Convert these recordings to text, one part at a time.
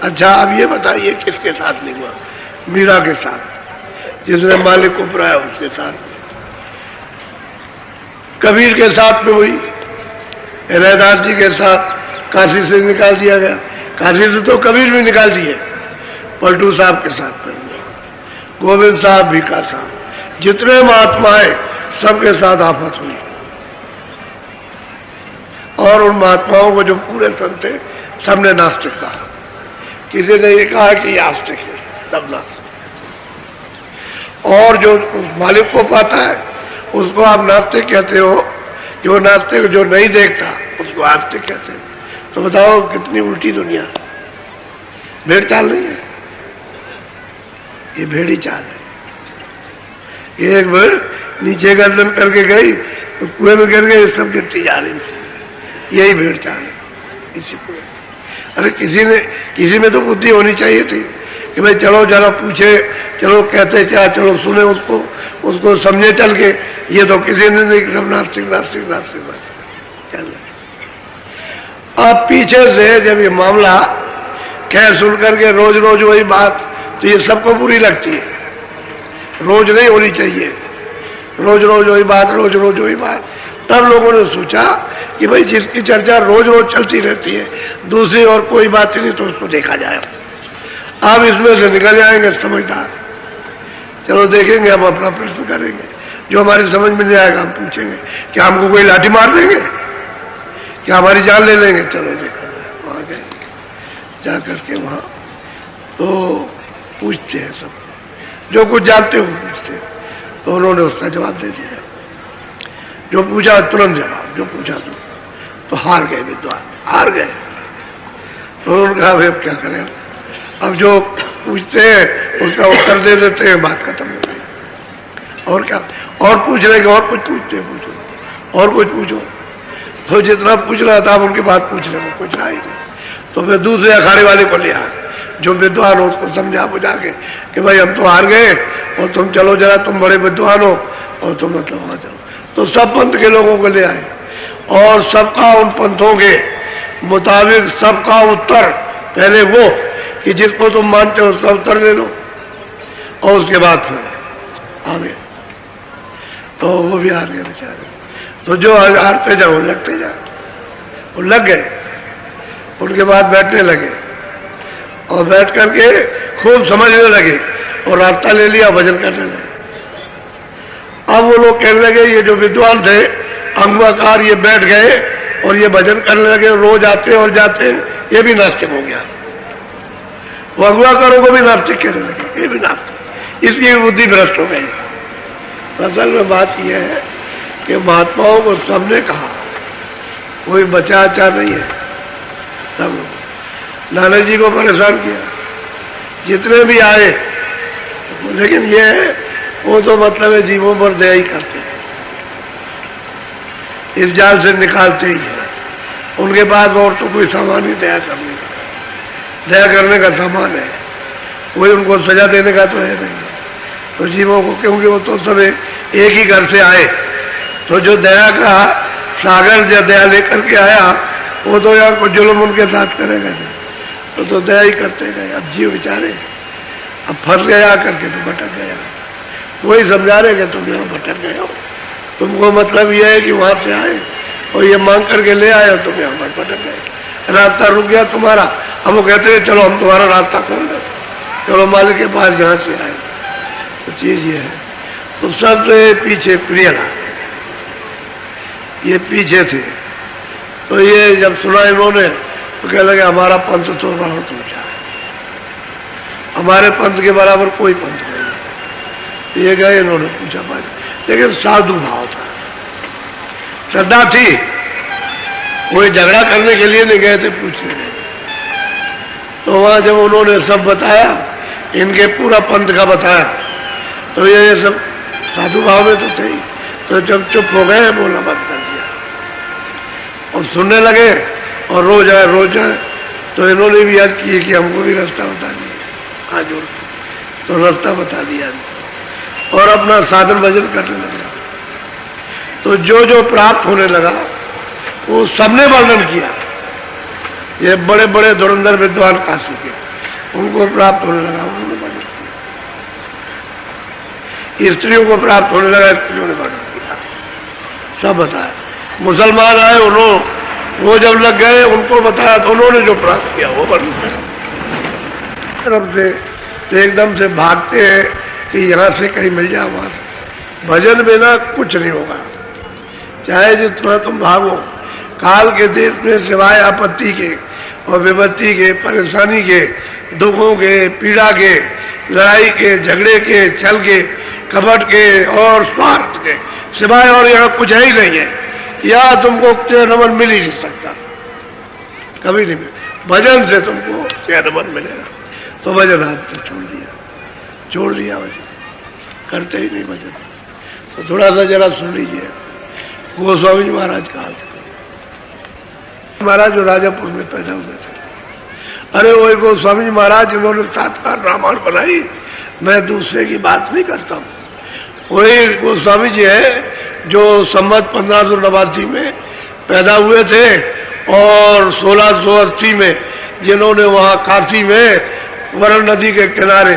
अच्छा अब ये बताइए किसके साथ नहीं हुआ? मीरा के साथ, जिसने मालिक को पराया उसके साथ। कबीर के साथ में हुई, रैदास जी के साथ काशी से निकाल दिया गया, काशी से तो कबीर भी निकाल दिए, पलटू साहब के साथ में हुआ, गोविंद साहब, भीखा साहब, जितने महात्माएं सबके साथ आफत हुई। और उन महात्माओं को जो पूरे संत थे सबने नास्तिक कहा, किसी ने ये कहा कि ये आस्तिक है, तब नास्तिक। और जो मालिक को पाता है उसको आप नास्तिक कहते हो, कि वो नास्तिक जो नहीं देखता उसको आस्तिक कहते हैं। तो बताओ कितनी उल्टी दुनिया है। भेड़ चाल नहीं है ये, भेड़ी चाल है। एक भेड़ नीचे गर्दन करके गई तो कुएं में गिर गई, सब गिरती जा रही थी, यही भेड़ चाल है इसी पूरे। अरे किसी में तो बुद्धि होनी चाहिए थी कि भाई चलो जरा पूछे, चलो कहते क्या, चलो सुने उसको समझे चल के। ये तो किसी ने नहीं, सब नास्तिक नास्तिक नास्तिक चल। अब पीछे से जब ये मामला कह सुन करके रोज रोज वही बात, तो ये सबको बुरी लगती है। रोज नहीं होनी चाहिए, रोज रोज वही बात, रोज रोज वही बात। तब लोगों ने सोचा कि भाई जिसकी चर्चा रोज रोज चलती रहती है, दूसरी और कोई बात ही नहीं, तो उसको देखा जाए। अब इसमें से निकल जाएंगे समझदार, चलो देखेंगे, हम अपना प्रश्न करेंगे, जो हमारी समझ में नहीं आएगा हम पूछेंगे। क्या हमको कोई लाठी मार देंगे? क्या हमारी जान ले लेंगे? चलो देखा जाए। वहां गए, जा करके वहां तो पूछते हैं सब, जो कुछ जानते हो पूछते हैं। तो उन्होंने उसका जवाब दे दिया, जो पूछा तुरंत जवाब, जो पूछा तो हार गए विद्वान, हार गए। तो उन्होंने कहा अब क्या करें, अब जो पूछते हैं उसका उत्तर दे देते हैं, बात खत्म हो गई। और क्या, और पूछ रहे, और कुछ पूछते हैं, पूछो और कुछ पूछो। तो जितना पूछ रहा था उनकी बात पूछ रहे, वो कुछ रहा ही नहीं। तो फिर दूसरे अखाड़े वाले को लिया, जो विद्वान हो उसको समझा बुझा के कि भाई हम तो हार गए और तुम चलो जरा, तुम बड़े विद्वान हो और तुम मतलब वहां जाओ। तो सब पंथ के लोगों को ले आए और सबका उन पंथों के मुताबिक सबका उत्तर, पहले वो कि जिसको तुम मानते हो उसका उत्तर ले लो, और उसके बाद फिर आगे। तो वो भी हार गए बेचारे। तो जो हारते जाओ वो लगते जाओ, वो लग गए। उनके बाद बैठने लगे और बैठ करके खूब समझने लगे और रास्ता ले लिया, भजन करने लगे। अब वो लोग कहने लगे, ये जो विद्वान थे अंगवाकार, ये बैठ गए और ये भजन करने लगे, रोज आते और जाते, ये भी नास्तिक हो गया। वो अंगवाकारों को भी नास्तिक कहने लगे, ये भी नास्तिक, इसकी बुद्धि भ्रष्ट हो गई। असल में बात यह है कि महात्माओं को सबने कहा, कोई बचा आचार नहीं है। सब नानक जी को परेशान किया, जितने भी आए, लेकिन ये है वो तो मतलब है जीवों पर दया ही करते हैं, इस जाल से निकालते ही है। उनके बाद और तो कोई सामान ही दया करने का सामान है, कोई उनको सजा देने का तो है नहीं। तो जीवों को, क्योंकि वो तो सब एक ही घर से आए, तो जो दया का सागर जो दया लेकर के आया, वो तो यार कोई जुल्म उनके साथ करेगा नहीं, तो दया ही करते गए। अब जीव बेचारे अब फंस गया करके तो भटक गया, वही समझा रहे कि तुम यहाँ भटक गए हो, तुमको मतलब ये है कि वहां से आए और ये मांग करके ले आए, तुम यहाँ पर भटक गए, रास्ता रुक गया तुम्हारा। अब वो कहते हैं चलो हम तुम्हारा रास्ता खोल दें, चलो मालिक के पास जहाँ से आए। तो चीज ये है। तो सबसे पीछे प्रियलाल, ये पीछे थे। तो ये जब सुना इन्होंने तो कह लगे हमारा पंथ तो बहुत ऊंचा है, हमारे पंथ के बराबर कोई पंथ नहीं। ये गए, इन्होंने पूछा भाई, लेकिन साधु भाव था, श्रद्धा थी, कोई झगड़ा करने के लिए नहीं गए थे पूछने। तो वहां जब उन्होंने सब बताया, इनके पूरा पंथ का बताया, तो ये सब साधु भाव में तो थे ही। तो जब चुप हो गए, बोलना बंद कर दिया और सुनने लगे, और रोज आए। तो इन्होंने भी अर्ज की कि हमको भी रास्ता बता दिया, आज तो रास्ता बता दिया और अपना साधन भजन करने लगा। तो जो जो प्राप्त होने लगा वो सबने वर्णन किया। ये बड़े बड़े धुरंधर विद्वान काशी के, उनको प्राप्त होने लगा, उन्होंने भजन किया। स्त्रियों को प्राप्त होने लगा, स्त्रियों ने भजन किया। सब बताया। मुसलमान आए, वो जब लग गए उनको बताया तो उन्होंने जो प्राप्त किया वो भजन किया। तरफ से तो एकदम से भागते हैं कि यहाँ से कहीं मिल जाए, वहां से। भजन बिना कुछ नहीं होगा, चाहे जितना तुम भागो। काल के देश में सिवाय आपत्ति के और विपत्ति के, परेशानी के, दुखों के, पीड़ा के, लड़ाई के, झगड़े के, छल के, कपट के और स्वार्थ के सिवाय और यहाँ कुछ है ही नहीं है। यहाँ तुमको चैन-अमन मिल ही नहीं सकता, कभी नहीं मिल। भजन से तुमको चैन-अमन मिलेगा। तो भजन आपने छोड़ दिया भजन, करते ही नहीं भजन। तो थोड़ा सा जरा सुन लीजिए गोस्वामी जी महाराज का। महाराज जो राजापुर में पैदा हुए थे, अरे वही गोस्वामी जी महाराज जिन्होंने सातकार रामायण बनाई, मैं दूसरे की बात नहीं करता हूँ। वही गोस्वामी जी है जो संवत 1589 में पैदा हुए थे और 1680 में जिन्होंने वहाँ काशी में वरुण नदी के किनारे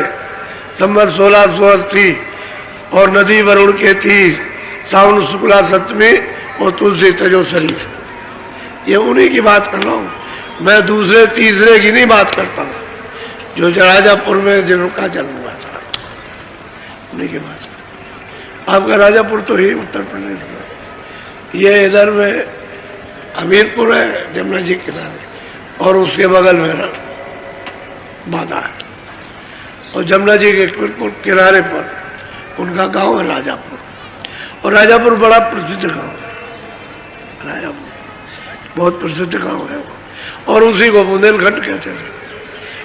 संवत 1680 और नदी वरुण के थी, सावन शुक्ला सप्तमी और तुलसी तजो शरीर। ये उन्हीं की बात कर रहा हूँ, मैं दूसरे तीसरे की नहीं बात करता हूँ। जो राजापुर में जिनका जन्म हुआ था उन्हीं की बात। आपका राजापुर तो ही उत्तर प्रदेश में, ये इधर में हमीरपुर है जमुना जी किनारे, और उसके बगल में बाधा है, और जमुना जी के किनारे पर उनका गांव है राजापुर। और राजापुर बड़ा प्रसिद्ध गांव है, राजापुर बहुत प्रसिद्ध गांव है वो, और उसी को बुंदेलखंड कहते हैं।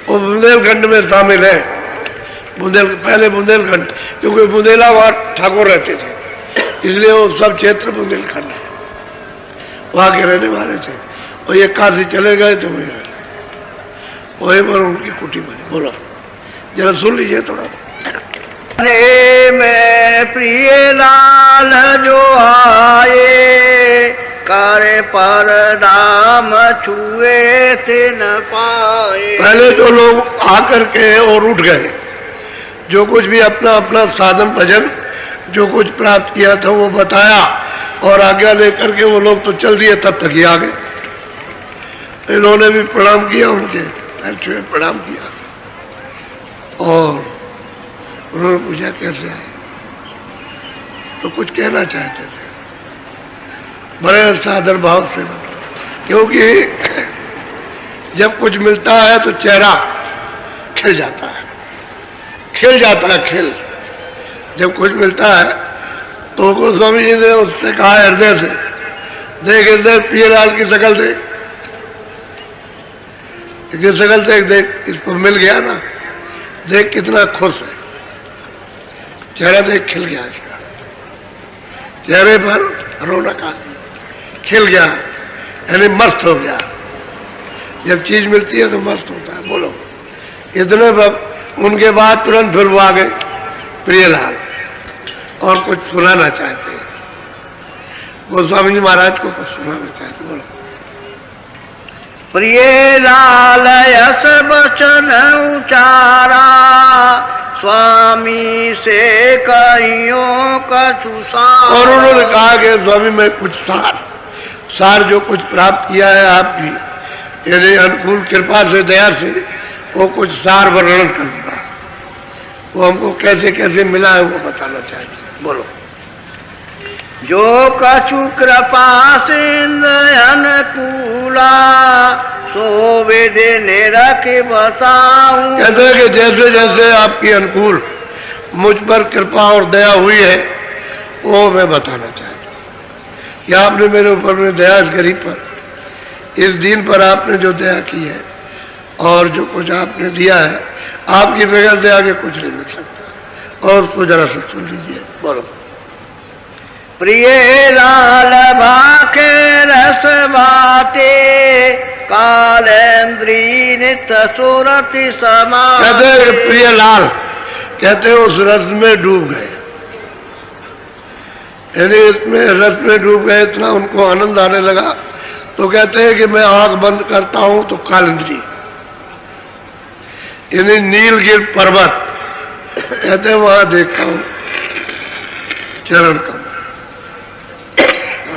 वो बुंदेलखंड में शामिल है। पहले बुंदेलखंड, क्योंकि बुंदेला वहाँ ठाकुर रहते थे, इसलिए वो सब क्षेत्र बुंदेलखंड है, वहाँ के रहने वाले थे। और ये काशी चले गए तो वहीं पर उनकी कुटी बनी। बोलो जरा सुन लीजिए थोड़ा। अरे मैं प्रिय लाल जो आए, करे पर दाम छुए थे न पाए। पहले जो लोग आकर के और उठ गए, जो कुछ भी अपना अपना साधन भजन जो कुछ प्राप्त किया था वो बताया और आज्ञा लेकर के वो लोग तो चल दिए, तब तक ही आ गए। इन्होंने भी प्रणाम किया, उनके पैर प्रणाम किया और उन्होंने पूछा कैसे आए, तो कुछ कहना चाहते थे बड़े सादर भाव से, क्योंकि जब कुछ मिलता है तो चेहरा खिल जाता है, खिल। जब कुछ मिलता है तो गोस्वामी जी ने उससे कहा हृदय से, देख हृदय प्रियलाल की शकल देख, इसकी शकल देख, इसको मिल गया ना, देख कितना खुश है, चेहरा देख खिल गया, इसका चेहरे पर रौनक आ गई, खिल गया, यानी मस्त हो गया। जब चीज मिलती है तो मस्त होता है। बोलो इतने उनके बाद तुरंत फिर वो आ गए प्रियलाल और कुछ सुनाना चाहते हैं, गोस्वामी जी महाराज को कुछ सुनाना चाहते। बोलो। प्रिय लाल यश बचन उचारा, स्वामी से कहियो कछु सार। और उन्होंने कहा कि स्वामी मैं कुछ सार जो कुछ प्राप्त किया है आपकी यदि अनुकूल कृपा से, दया से, वो कुछ सार वर्णन करूंगा, वो हमको कैसे कैसे मिला है वो बताना चाहिए। बोलो। जो कछु कृपा सिंध अनुकूला, सो विधि निरख बताऊं। कहते हैं कि जैसे जैसे आपकी अनुकूल मुझ पर कृपा और दया हुई है वो मैं बताना चाहता हूँ कि आपने मेरे ऊपर में दया, इस गरीब पर, इस दीन पर आपने जो दया की है और जो कुछ आपने दिया है, आपकी बगैर दया के कुछ नहीं मिल सकता। और उसको जरा सा सुन लीजिए। बोलो। प्रिय लाल भाखे रस बाते, कालेंद्री नित सुरति समाते। कहते हैं प्रिय लाल, कहते हैं उस रस में डूब गए, यानी इसमें रस में डूब गए, इतना उनको आनंद आने लगा। तो कहते हैं कि मैं आंख बंद करता हूं तो कालेंद्री, यानी नीलगिर पर्वत, कहते वहां देखता हूं चरण कमल,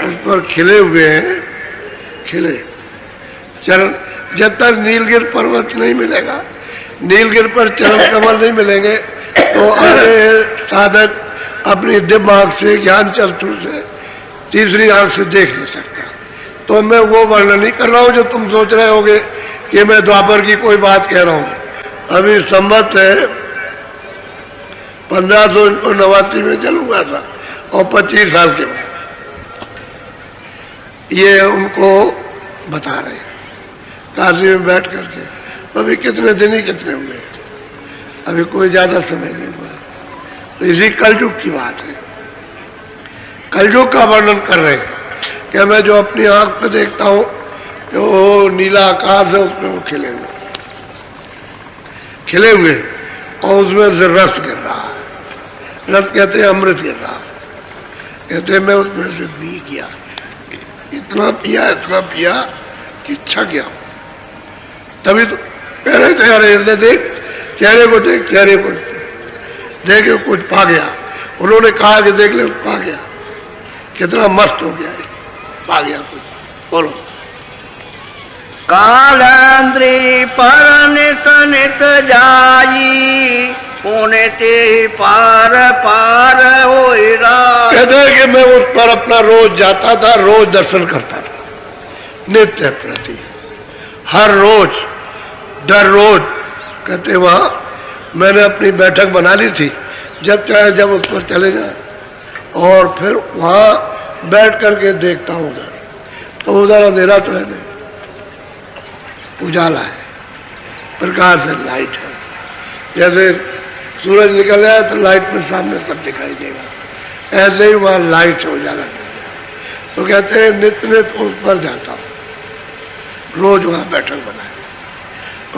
उस पर खिले हुए हैं, खिले चरण। जब तक नीलगिर पर्वत नहीं मिलेगा, नीलगिर पर चरण कमल नहीं मिलेंगे, तो आगे साधक अपनी दिव्य आंख से, ज्ञान चक्षु से, तीसरी आंख से देख नहीं सकता। तो मैं वो वर्णन नहीं कर रहा हूं जो तुम सोच रहे होगे कि मैं द्वापर की कोई बात कह रहा हूं। अभी संवत है 1589 में जन्म हुआ था और 25 साल के बाद ये उनको बता रहे हैं काशी में बैठ करके। अभी कितने दिन ही कितने हुए, अभी कोई ज्यादा समय नहीं हुआ। तो इसी कलयुग की बात है, कलयुग का वर्णन कर रहे हैं कि मैं जो अपनी आंख पे देखता हूं कि वो नीला आकाश है, उसमें वो खिले हुए और उसमें से रस गिर रहा है। रस कहते हैं अमृत गिर रहा है, कहते हैं मैं उसमें से पी गया, इतना पिया कि छक गया। तभी तो कह रहे थे अरे हृदय देख, चेहरे को देख, चेहरे को देख कुछ पा गया। उन्होंने कहा कि देख ले, पा गया, कितना मस्त हो गया, पा गया कुछ। बोलो। कालांद्री पर नित नित जाई, पुण्य ते पार पार होई रात। कहते हैं कि मैं उस पर अपना रोज जाता था, रोज दर्शन करता था, नित्य प्रति, हर रोज, दर रोज। कहते वहां मैंने अपनी बैठक बना ली थी, जब चाहे जब उस पर चले जाए, और फिर वहां बैठ करके देखता हूं उधर, तो उधर अंधेरा तो है नहीं, उजाला है, प्रकाश है, लाइट है। जैसे सूरज निकल जाए तो लाइट में सामने सब दिखाई देगा, ऐसे ही वहां लाइट है, उजाला नहीं है। तो कहते हैं नित्य नित्य उस पर जाता हूं, रोज वहां बैठक बनाए,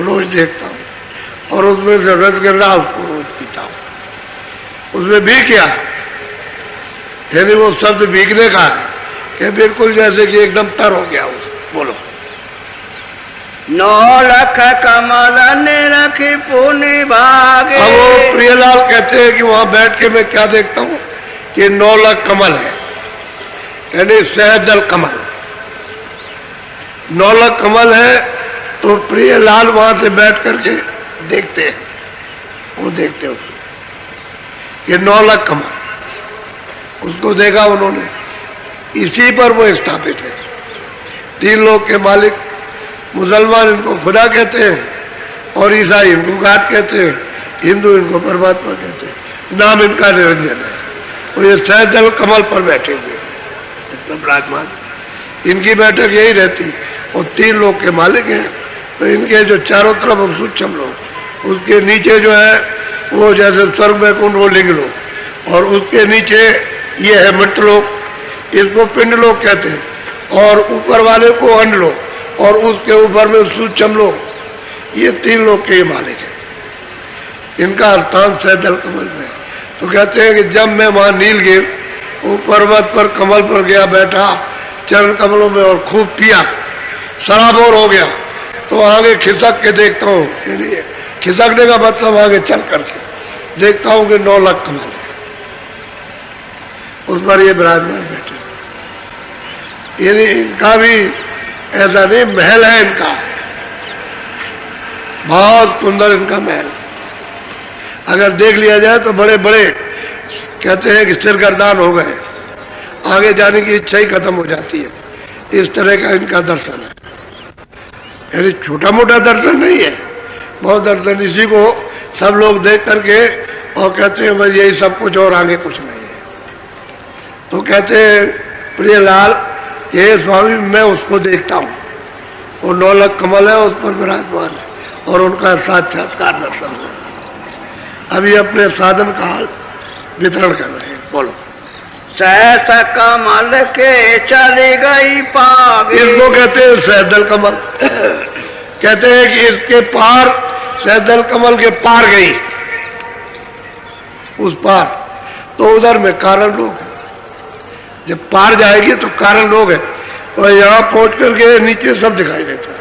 रोज देखता हूं, और उसमें से रस गिर रहा उसको रोज पीता हूं। उसमें भी क्या, यानी वो शब्द भीगने का है कि बिल्कुल जैसे कि एकदम तर हो गया उस। बोलो। 9 लाख कमल ने रखी पुण्य भागे। अब वो प्रियलाल कहते हैं कि वहां बैठ के मैं क्या देखता हूं कि 9 लाख कमल है, यानी सहजल कमल, 9 लाख कमल है। तो प्रियलाल वहां से बैठ करके देखते हैं, वो देखते हैं उसको, ये 9 लाख कमल, उसको देखा उन्होंने, इसी पर वो स्थापित है। 3 लोक के मालिक, मुसलमान इनको खुदा कहते हैं, और ईसाई इनको गाड कहते हैं, हिंदू इनको परमात्मा कहते हैं, नाम इनका निरंजन है। और ये सहजल कमल पर बैठे हुए विराजमान, इनकी बैठक यही रहती। और 3 लोक के मालिक हैं, तो इनके जो चारों तरफ सूक्ष्म लोग, उसके नीचे जो है वो जैसे स्वर्ग में कुंड, वो लिंग लोक, और उसके नीचे ये है मृत लोक, इसको पिंड लोक कहते हैं, और ऊपर वाले को अंड लोक, और उसके ऊपर में सूक्ष्म लोक, ये 3 लोक के मालिक हैं। इनका स्थान सहजल कमल में। तो कहते हैं कि जब मैं वहां नीलगिर वो पर्वत पर कमल पर गया, बैठा चरण कमलों में और खूब पिया, सराबोर हो गया, तो आगे खिसक के देखता हूँ, यानी खिसकने का मतलब आगे चल करके देखता हूँ कि 9 लाख कमल है, उस पर ये विराजमान बैठे। यानी इनका भी ऐसा नहीं, महल है इनका, बहुत सुंदर इनका महल। अगर देख लिया जाए तो बड़े बड़े कहते हैं कि सिरगर्दान हो गए, आगे जाने की इच्छा ही खत्म हो जाती है, इस तरह का इनका दर्शन है। यानी छोटा मोटा दर्शन नहीं है, बहुत दर्शन। इसी को सब लोग देख करके और कहते हैं बस यही सब कुछ और आगे कुछ नहीं है। तो कहते हैं प्रियलाल ये स्वामी मैं उसको देखता हूँ, वो 9 लाख कमल है, उस पर विराजमान है, और उनका साक्षात्कार दर्शन है। अभी अपने साधन काल वितरण कर रहे हैं। बोलो। सहस कमल के चली गई पाग। इसको कहते हैं सहजल कमल। कहते हैं कि इसके पार, सहजल कमल के पार गई, उस पार, तो उधर में कारण लोग है। जब पार जाएगी तो कारण लोग है, और यहां पहुंच करके नीचे सब दिखाई देता है,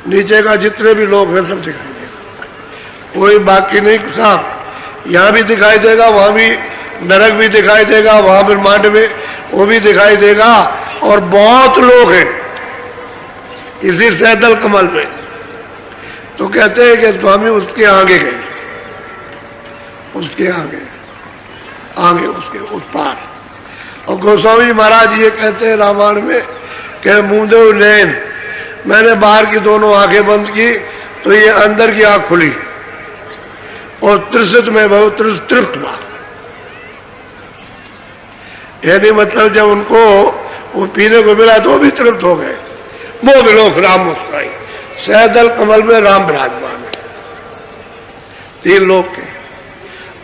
नीचे का जितने भी लोग हैं सब दिखाई देता है। कोई बाकी नहीं साहब। यहाँ भी दिखाई देगा, वहां भी नरक भी दिखाई देगा, वहां ब्रह्मांड में वो भी दिखाई देगा। और बहुत लोग हैं इसी सैदल कमल में। तो कहते हैं कि स्वामी उसके आगे गए, उसके आगे आगे उसके उस पार। और गोस्वामी जी महाराज ये कहते हैं रामायण में कि मुंदेव नैन, मैंने बाहर की दोनों आंखें बंद की तो ये अंदर की आंख खुली और त्रिसित में बहुत तृप्त हुआ। यानी मतलब जब उनको वो पीने को मिला तो भी तृप्त हो गए। मोह विलोक राम मुस्कुराई, सैदल कमल में राम विराजमान है। 3 लोग के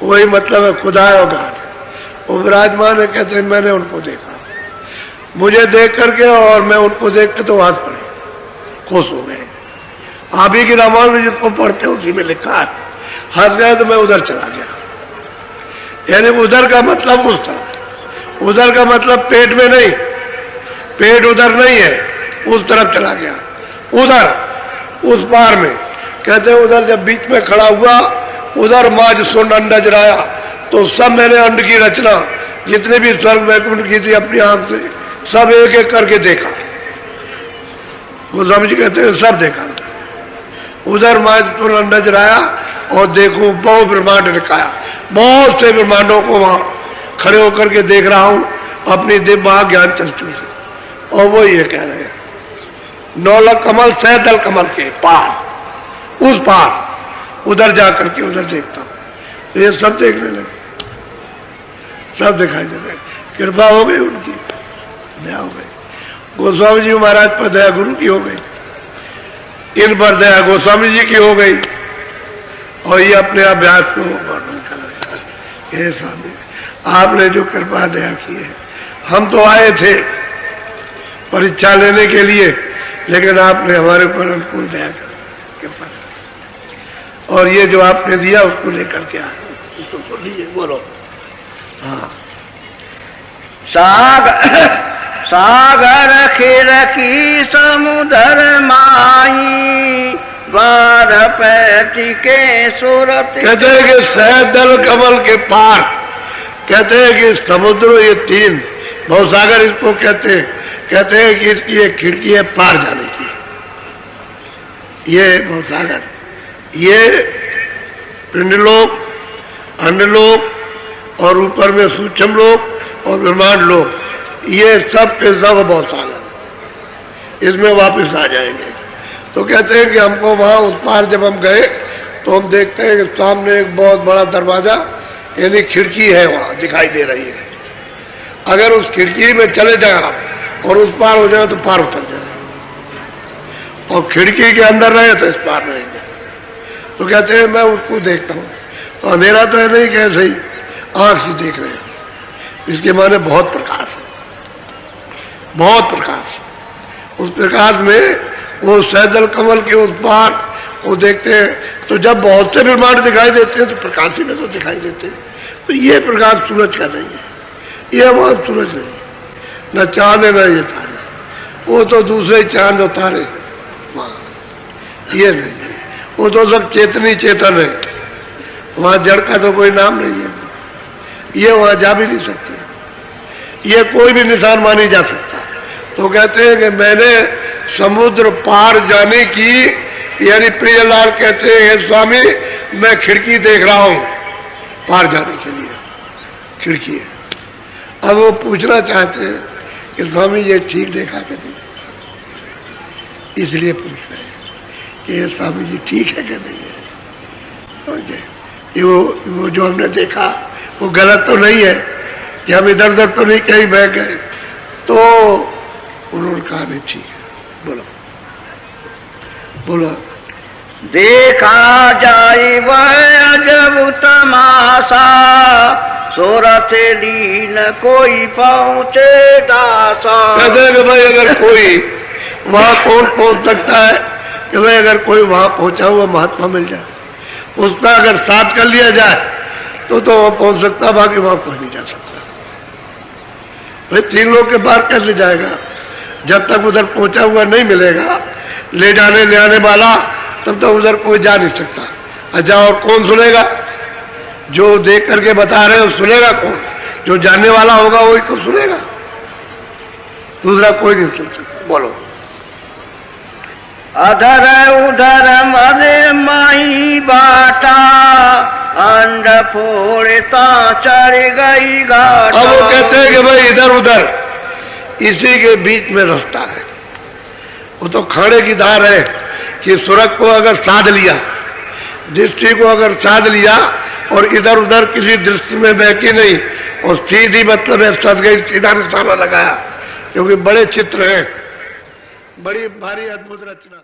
वही मतलब है, खुदा और गान वो विराजमान है। कहते हैं मैंने उनको देखा, मुझे देख करके और मैं उनको देख के तो हाथ पड़े, खुश हो गए। आप ही की रामायण में जिसको पढ़ते हैं उसी में लिखा है, हंस गए तो मैं उधर चला गया। यानी उधर का मतलब उस तरफ, उधर का मतलब पेट में नहीं, पेट उधर नहीं है, उस तरफ चला गया, उधर उस पार में। कहते हैं उधर जब बीच में खड़ा हुआ, उधर माज सुन अंड नजराया, तो सब मैंने अंड की रचना जितने भी स्वर्ग वैकुंठ की थी अपनी आंख से सब एक एक करके देखा। वो समझ कहते हैं सब देखा। उधर माज सुन अंड नजराया और देखो बहुत ब्रह्मांड निकाया, बहुत से ब्रह्मांडों को वहां खड़े होकर के देख रहा हूं अपनी दिव्य ज्ञान चक्षु से। और वो ये कह रहे हैं नौलख कमल सैदल कमल के पार, उस पार उधर जाकर के उधर देखता हूं। तो ये सब देखने लगे, सब दिखाई दे रहे। कृपा हो गई उनकी, दया हो गई। गोस्वामी जी महाराज पर दया गुरु की हो गई, इन पर दया गोस्वामी जी की हो गई। और ये अपने अभ्यास को वर्णन कर रहे हैं। स्वामी आपने जो कृपा दया की है, हम तो आए थे परीक्षा लेने के लिए, लेकिन आपने हमारे ऊपर अनुकूल दया कर कृपा कर। और ये जो आपने दिया उसको लेकर के आए, उसको सुन लीजिए, बोलो। हाँ, सागर खिर की समुद्र माही, द्वार पैटी के सूरत। कहते हैं कि सैदल कमल के पार, कहते हैं कि समुद्र ये 3 भवसागर इसको कहते हैं। कहते हैं कि इसकी एक खिड़की है पार जाने की, ये भवसागर, ये पिंडलोक, अंडलोक और ऊपर में सूक्ष्म लोक और ब्रह्मांड लोक, ये सब के सब भवसागर, इसमें वापस आ जाएंगे। तो कहते हैं कि हमको वहां उस पार जब हम गए तो हम देखते हैं कि सामने एक बहुत बड़ा दरवाजा यानी खिड़की है, वहां दिखाई दे रही है। अगर उस खिड़की में चले जाए आप और उस पार हो जाए तो पार उतर जाए, और खिड़की के अंदर रहे तो इस पार रहेंगे। तो कहते हैं मैं उसको देखता हूँ, तो अंधेरा तो है नहीं, कैसे ही आंख से देख रहे हैं। इसके माने बहुत प्रकाश है, बहुत प्रकाश। उस प्रकाश में वो सैदल कमल के उस पार वो देखते हैं। तो जब बहुत से ब्रह्मांड दिखाई देते हैं तो प्रकाश ही में तो दिखाई देते हैं। तो ये प्रकाश सूरज का नहीं है, ये वहां सूरज नहीं, न चांद है न ये तारे, वो तो दूसरे चांद और तारे वहां, ये नहीं है। वो तो सब चेतनी चेतन है, वहां जड़ का तो कोई नाम नहीं है, ये वहां जा भी नहीं सकते, ये कोई भी निशान मानी जा सकता। तो कहते हैं कि मैंने समुद्र पार जाने की, यानी प्रियलाल कहते हैं स्वामी मैं खिड़की देख रहा हूं पार जाने के लिए, खिड़की है। अब वो पूछना चाहते हैं कि स्वामी ये ठीक देखा कि नहीं, इसलिए पूछ रहे हैं कि ये स्वामी जी ठीक है कि नहीं है। ये वो जो हमने देखा वो गलत तो नहीं है कि हम इधर उधर तो नहीं कहीं बह गए। तो उन्होंने कहा नहीं ठीक है, बोलो बोलो। देखा जाए वह अजब तमाशा, सूरत लीन कोई पहुंचे दासा। कहते हैं कि भाई अगर कोई वहां कौन पहुंच सकता है कि भाई अगर कोई वहां पहुंचा हुआ महात्मा मिल जाए, उसका अगर साथ कर लिया जाए तो वहां पहुंच सकता, बाकी वहां पहुंच नहीं जा सकता। भाई 3 लोग के पार कैसे जाएगा जब तक उधर पहुंचा हुआ नहीं मिलेगा, ले जाने ले आने वाला, तब तक उधर कोई जा नहीं सकता। अच्छा, और कौन सुनेगा? जो देख करके बता रहे हो सुनेगा कौन? जो जानने वाला होगा वही तो सुनेगा, दूसरा कोई नहीं सुन सकता। बोलो। अधर उधर मरे माही बाटा, अंड फोड़ता चढ़ गई घाटा। अब वो कहते हैं कि भाई इधर उधर इसी के बीच में रास्ता है। वो तो खाने की धार है कि सुरग को अगर साध लिया, दृष्टि को अगर साध लिया और इधर उधर किसी दृष्टि में बहकी नहीं और सीधी मतलब है सद गई, सीधा निशाना लगाया, क्योंकि बड़े चित्र हैं, बड़ी भारी अद्भुत रचना।